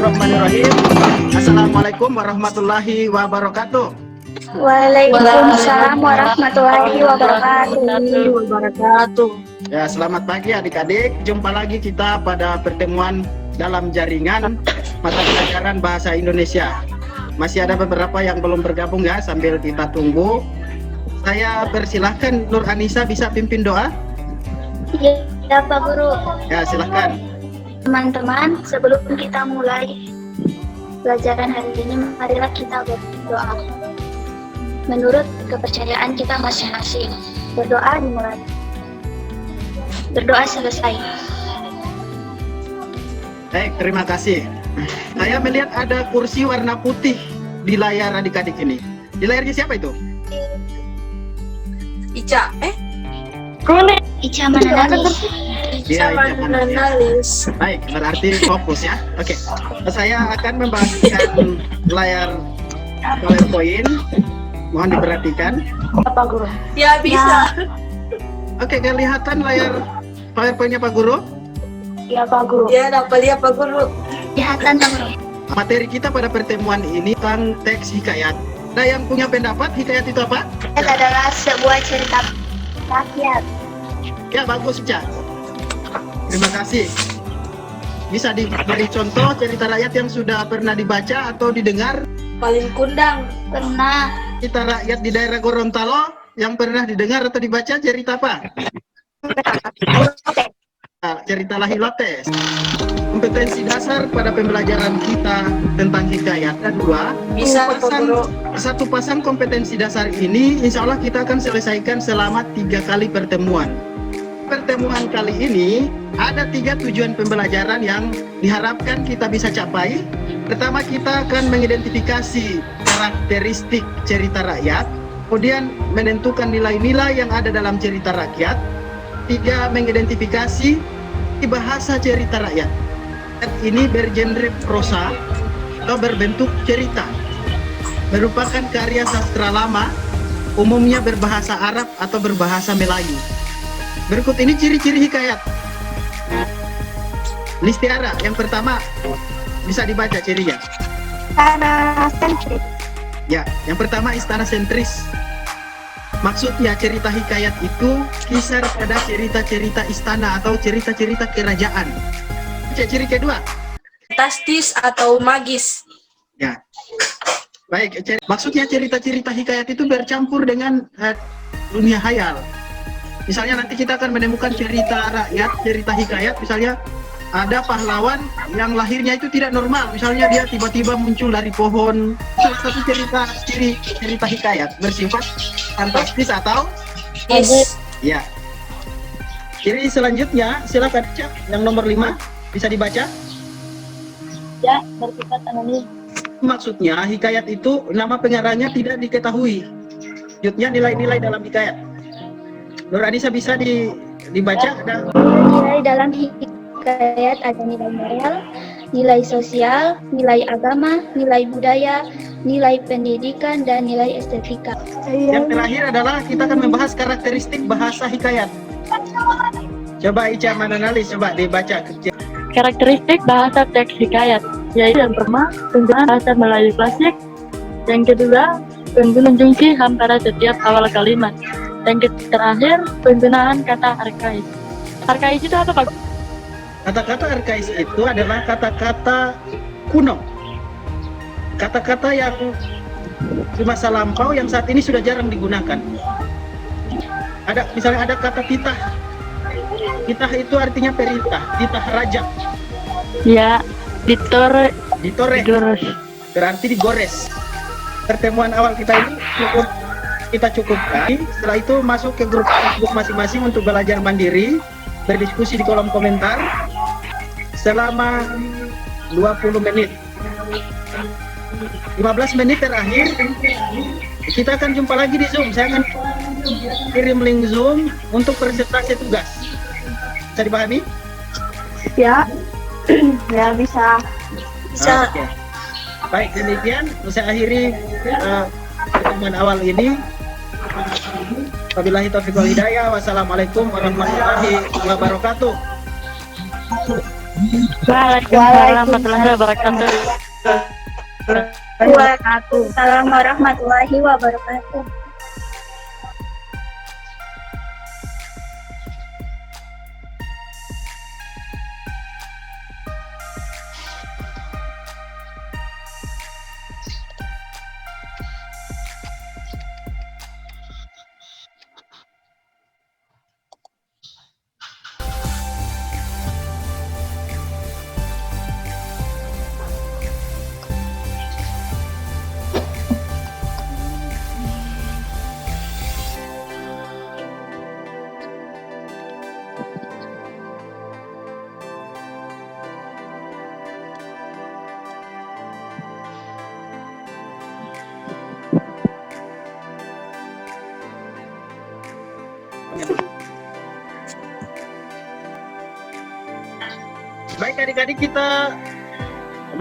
Bismillahirrahmanirrahim. Assalamualaikum warahmatullahi wabarakatuh. Waalaikumsalam warahmatullahi wabarakatuh. Ya, selamat pagi adik-adik. Jumpa lagi kita pada pertemuan dalam jaringan mata pelajaran bahasa Indonesia. Masih ada beberapa yang belum bergabung ya, sambil kita tunggu. Saya persilahkan Nur Anissa bisa pimpin doa? Ya Pak Guru. Ya, silahkan. Teman-teman, sebelum kita mulai pelajaran hari ini, marilah kita berdoa. Menurut kepercayaan kita masing-masing, berdoa dimulai. Berdoa selesai. Baik, terima kasih. Saya melihat ada kursi warna putih di layar adik-adik ini. Di layarnya siapa itu? Ica, Kuning. Ica Mananalis. Iya, Mananalis. Baik, berarti fokus ya. Oke, saya akan membagikan layar PowerPoint. Mohon diperhatikan. Pak Guru. ya bisa. Oke, kelihatan layar PowerPoint-nya Pak Guru? Ya Pak Guru. Ya dapat lihat Pak Guru. Kelihatan Pak Guru. Materi kita pada pertemuan ini tentang teks hikayat. Ada yang punya pendapat hikayat itu apa? Itu adalah sebuah cerita rakyat. Ya, bagus, Ca. Terima kasih. Bisa diberi contoh cerita rakyat yang sudah pernah dibaca atau didengar? Paling kundang. Pernah. Cerita rakyat di daerah Gorontalo yang pernah didengar atau dibaca cerita apa? Cerita Lahilotes. Kompetensi dasar pada pembelajaran kita tentang hikayat kedua. Bisa Pak Guru. Satu pasang kompetensi dasar ini insya Allah kita akan selesaikan selama 3 kali pertemuan. Pertemuan kali ini ada 3 tujuan pembelajaran yang diharapkan kita bisa capai. Pertama, kita akan mengidentifikasi karakteristik cerita rakyat, kemudian menentukan nilai-nilai yang ada dalam cerita rakyat. 3, mengidentifikasi bahasa cerita rakyat. Ini bergenre prosa atau berbentuk cerita, merupakan karya sastra lama, umumnya berbahasa Arab atau berbahasa Melayu. Berikut ini ciri-ciri hikayat. Listiara, yang pertama bisa dibaca cirinya. Istana sentris. Ya, yang pertama istana sentris. Maksudnya cerita hikayat itu kisah pada cerita-cerita istana atau cerita-cerita kerajaan. Ciri kedua. Fantastis atau magis. Ya. Baik, maksudnya cerita-cerita hikayat itu bercampur dengan dunia hayal. Misalnya nanti kita akan menemukan cerita rakyat, cerita hikayat, misalnya ada pahlawan yang lahirnya itu tidak normal, misalnya dia tiba-tiba muncul dari pohon. Salah satu cerita hikayat bersifat fantastis atau ya. Ciri selanjutnya silakan Cak, yang nomor 5 bisa dibaca. Ya, bersifat anonim. Maksudnya hikayat itu nama pengarangnya tidak diketahui. Selanjutnya nilai-nilai dalam hikayat. Nur Anissa bisa dibaca ada Nilai dalam hikayat ada nilai moral, nilai sosial, nilai agama, nilai budaya, nilai pendidikan, dan nilai estetika. Yang terakhir adalah kita akan membahas karakteristik bahasa hikayat. Coba Ica Mananalis, coba dibaca. Karakteristik bahasa teks hikayat, yaitu yang pertama, penggunaan bahasa Melayu klasik. Yang kedua, penggunaan jungsi ham pada setiap awal kalimat. Yang terakhir, penggunaan kata arkais. Arkais itu apa, Pak? Kata-kata arkais itu adalah kata-kata kuno. Kata-kata yang di masa lampau yang saat ini sudah jarang digunakan. Misalnya ada kata titah. Titah itu artinya perintah, titah raja. Ya, ditore. Berarti digores. Pertemuan awal kita ini kita cukupkan. Setelah itu masuk ke grup Facebook masing-masing untuk belajar mandiri, berdiskusi di kolom komentar selama 20 menit. 15 menit terakhir kita akan jumpa lagi di Zoom. Saya akan kirim link Zoom untuk presentasi tugas. Bisa dipahami? Ya, ya bisa. Oke. Baik, demikian saya akhiri pertemuan awal ini. Wabillahi taufiq wal hidayah. Wassalamualaikum warahmatullahi wabarakatuh. Waalaikumsalam warahmatullahi wabarakatuh. Waalaikumsalam warahmatullahi wabarakatuh. Baik adik-adik, kita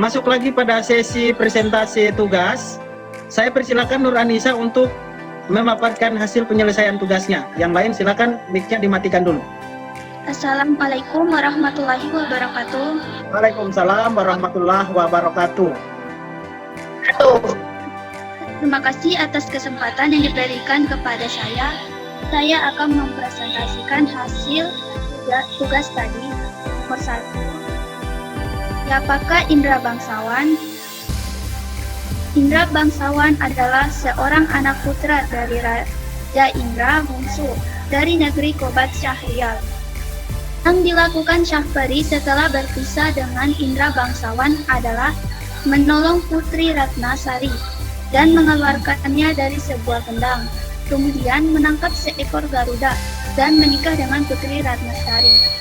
masuk lagi pada sesi presentasi tugas. Saya persilakan Nur Anissa untuk memaparkan hasil penyelesaian tugasnya. Yang lain silakan mic-nya dimatikan dulu. Assalamualaikum warahmatullahi wabarakatuh. Waalaikumsalam warahmatullahi wabarakatuh. Terima kasih atas kesempatan yang diberikan kepada saya. Saya akan mempresentasikan hasil tugas tadi. Nomor 1. Siapakah Indra Bangsawan? Indra Bangsawan adalah seorang anak putra dari Raja Indra Bungsu dari negeri Kobat Syahrial. Yang dilakukan Syahperi setelah berpisah dengan Indra Bangsawan adalah menolong Putri Ratnasari dan mengeluarkannya dari sebuah kendang, kemudian menangkap seekor Garuda dan menikah dengan Putri Ratnasari.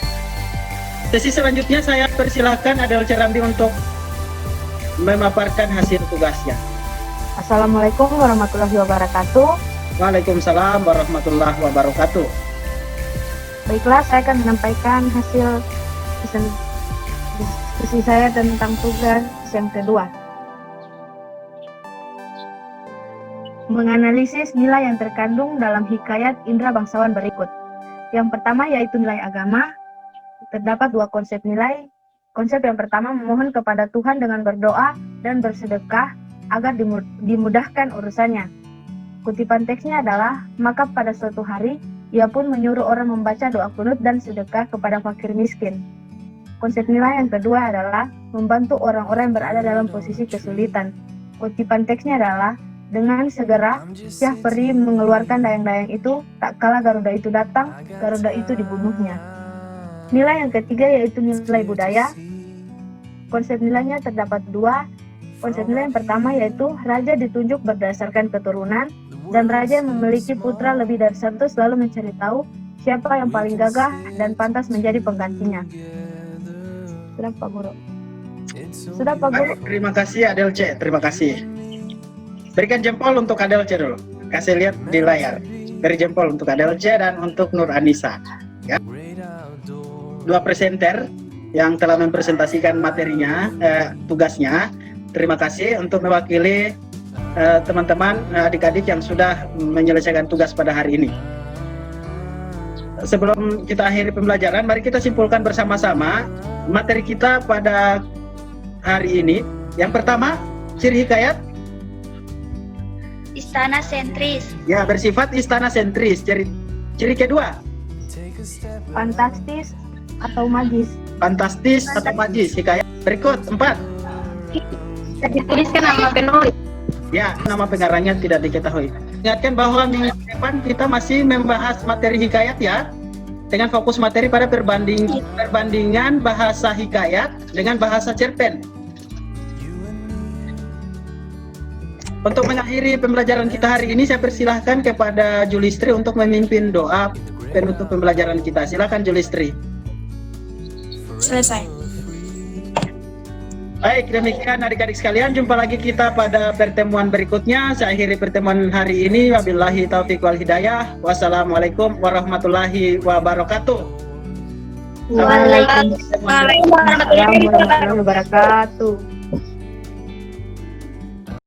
Sesi selanjutnya saya persilakan Adel Cerambi untuk memaparkan hasil tugasnya. Assalamualaikum warahmatullahi wabarakatuh. Waalaikumsalam warahmatullahi wabarakatuh. Baiklah, saya akan menyampaikan hasil diskusi saya tentang tugas yang kedua. Menganalisis nilai yang terkandung dalam hikayat Indra Bangsawan berikut. Yang pertama yaitu nilai agama. Terdapat dua konsep nilai. Konsep yang pertama memohon kepada Tuhan dengan berdoa dan bersedekah agar dimudahkan urusannya. Kutipan teksnya adalah, maka pada suatu hari, ia pun menyuruh orang membaca doa kunut dan sedekah kepada fakir miskin. Konsep nilai yang kedua adalah membantu orang-orang yang berada dalam posisi kesulitan. Kutipan teksnya adalah, dengan segera Syahperi mengeluarkan dayang-dayang itu, tak kala Garuda itu datang, Garuda itu dibunuhnya. Nilai yang ketiga yaitu nilai budaya. Konsep nilainya terdapat dua. Konsep nilai yang pertama yaitu raja ditunjuk berdasarkan keturunan, dan raja yang memiliki putra lebih dari satu selalu mencari tahu siapa yang paling gagah dan pantas menjadi penggantinya. Sudah Pak Guru. Sudah Pak Guru. Baik, terima kasih Adel C. Terima kasih. Berikan jempol untuk Adel C dulu. Kasih lihat di layar. Beri jempol untuk Adel C dan untuk Nur Anissa. Ya. Dua presenter yang telah mempresentasikan materinya, tugasnya. Terima kasih untuk mewakili teman-teman adik-adik yang sudah menyelesaikan tugas pada hari ini. Sebelum kita akhiri pembelajaran, mari kita simpulkan bersama-sama materi kita pada hari ini. Yang pertama, ciri hikayat Istana sentris. ya bersifat istana sentris. Ciri kedua, Fantastis atau magis. fantastis atau magis. Hikayat berikut 4. Dituliskan nama penulis. Ya, nama pengarangnya tidak diketahui. Ingatkan bahwa minggu depan kita masih membahas materi hikayat ya, dengan fokus materi pada perbandingan bahasa hikayat dengan bahasa cerpen. Untuk mengakhiri pembelajaran kita hari ini, saya persilahkan kepada Julistri untuk memimpin doa penutup pembelajaran kita. Silakan Julistri. Selesai. Baik, demikian adik-adik sekalian, jumpa lagi kita pada pertemuan berikutnya. Saya akhiri pertemuan hari ini. Wabillahi taufiq wal hidayah. Wassalamualaikum warahmatullahi wabarakatuh. Waalaikumsalam warahmatullahi wabarakatuh.